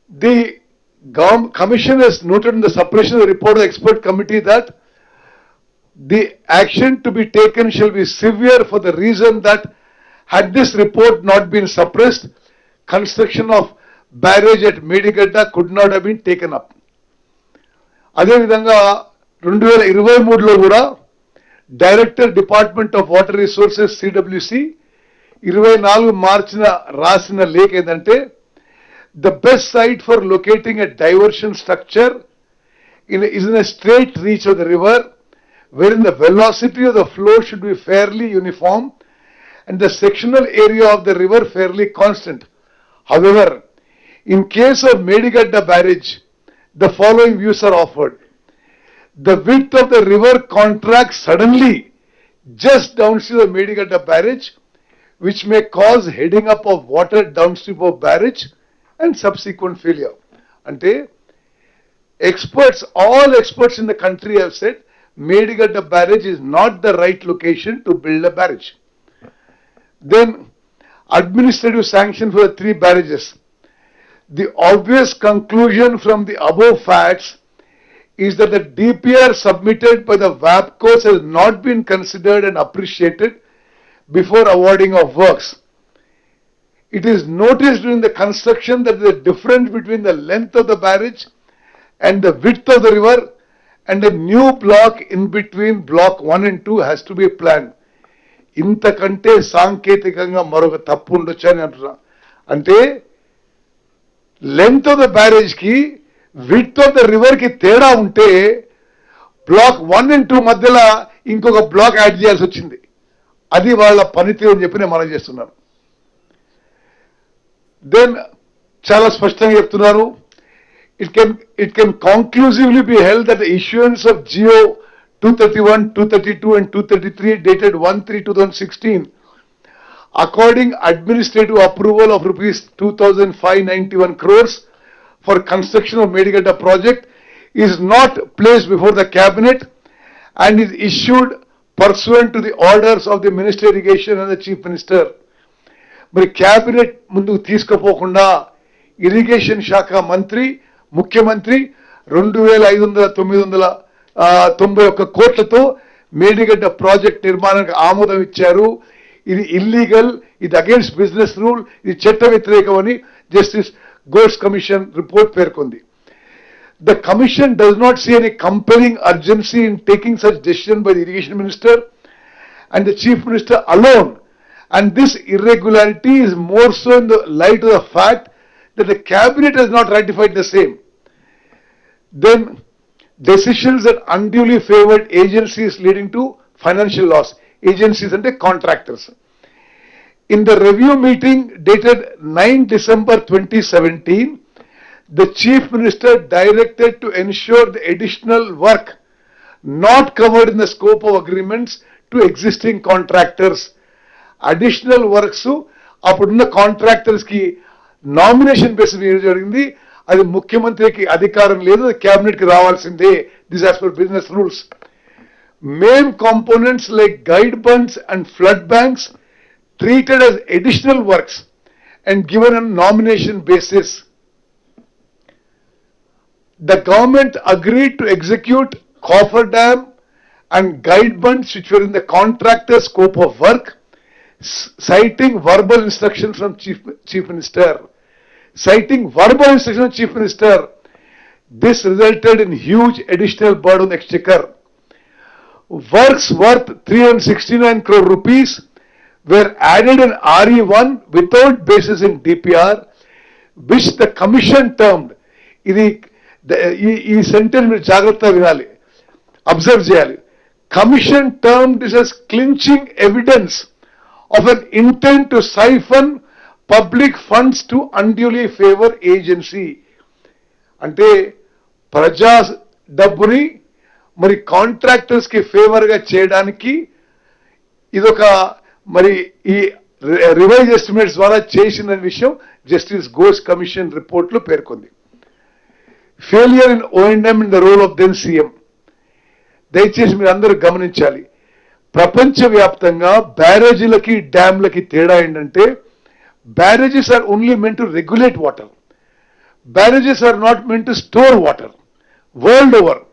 The Commission has noted in the suppression of the report of the expert committee that the action to be taken shall be severe for the reason that had this report not been suppressed, construction of barrage at Medigadda could not have been taken up. అదేవిధంగా 2023లో కూడా director department of water resources CWC 24 మార్చిన రాసిన లేఖ ఏంటంటే the best site for locating a diversion structure is in a straight reach of the river, wherein the velocity of the flow should be fairly uniform and the sectional area of the river fairly constant. However, in case of Medigadda barrage, the following views are offered. The width of the river contracts suddenly just downstream of Medigadda barrage, which may cause heading up of water downstream of barrage and subsequent failure. Ante experts, all experts in the country have said Medigadda barrage is not the right location to build a barrage. Then administrative sanction for the 3 barrages. The obvious conclusion from the above facts is that the DPR submitted by the WAPCOs has not been considered and appreciated before awarding of works. It is noticed during the construction that the difference between the length of the barrage and the width of the river and a new block in between block 1 and 2 has to be planned. ఇంతకంటే సాంకేతికంగా మరొక తప్పు ఉండొచ్చు అని అంటున్నా. అంటే length of the barrage కి width of the river కి తేడా ఉంటే బ్లాక్ 1 and 2 మధ్యలో ఇంకొక బ్లాక్ యాడ్ చేయాల్సి వచ్చింది. అది వాళ్ళ పనితీరు అని చెప్పి నేను మనం చేస్తున్నాను. దెన్ చాలా స్పష్టంగా చెప్తున్నారు, it can conclusively be held that the issuance of GO 231, 232 and 233 dated 1/3/2016 according administrative approval of rupees 2,591 crores for construction of Medigadda project is not placed before the cabinet and is issued pursuant to the orders of the Minister of Irrigation and the Chief Minister. మరి cabinet ముందుకు తీసుకుపోకుండా irrigation శాఖ మంత్రి ముఖ్యమంత్రి 2,591 కోట్లతో Medigadda project నిర్మాణానికి ఆమోదం ఇచ్చారు. ఇది ఇల్లీగల్, ఇది అగేన్స్ట్ బిజినెస్ రూల్, ఇది చట్ట వ్యతిరేకమని జస్టిస్ ఘోష్ కమిషన్ రిపోర్ట్ పేర్కొంది. The commission does not see any compelling urgency in taking such decision by the irrigation minister and the chief minister alone, and this irregularity is more so in the light of the fact that the cabinet has not ratified the same. Then decisions that unduly favored agencies leading to financial loss. Agencies and the contractors. In the review meeting dated 9 December 2017, the Chief Minister directed to ensure the additional work not covered in the scope of agreements to existing contractors. Additional works అప్పుడున్న contractors కి nomination basis మీద జరిగింది. అది ముఖ్యమంత్రికి అధికారం లేదు, అది cabinet కి రావాల్సిందే. This as per business rules. Main components like guide bunds and flood banks treated as additional works and given a nomination basis. The government agreed to execute coffer dam and guide bunds which were in the contractor's scope of work, citing verbal instructions from Chief Minister. Citing verbal instructions from Chief Minister, this resulted in huge additional burden on the exchequer. Works worth 369 crore rupees were added in RE1 without basis in DPR, which the commission termed, ఈ sentence మీరు జాగ్రత్తగా వినాలి, observe చేయాలి. Commission term this as clinching evidence of an intent to siphon public funds to unduly favor agency. అంటే ప్రజా డబ్బుని మరి contractors కి ఫేవర్ గా చేయడానికి ఇదొక మరి ఈ రివైజ్ ఎస్టిమేట్స్ ద్వారా చేసిన విషయం జస్టిస్ ఘోష్ కమిషన్ రిపోర్ట్ లో పేర్కొంది. Failure in O&M in the role of then CM. దయచేసి మీరు అందరూ గమనించాలి, ప్రపంచవ్యాప్తంగా బ్యారేజీలకి డ్యామ్లకి తేడా ఏంటంటే barrages are only meant to regulate water. barrages are not meant to store water. World over,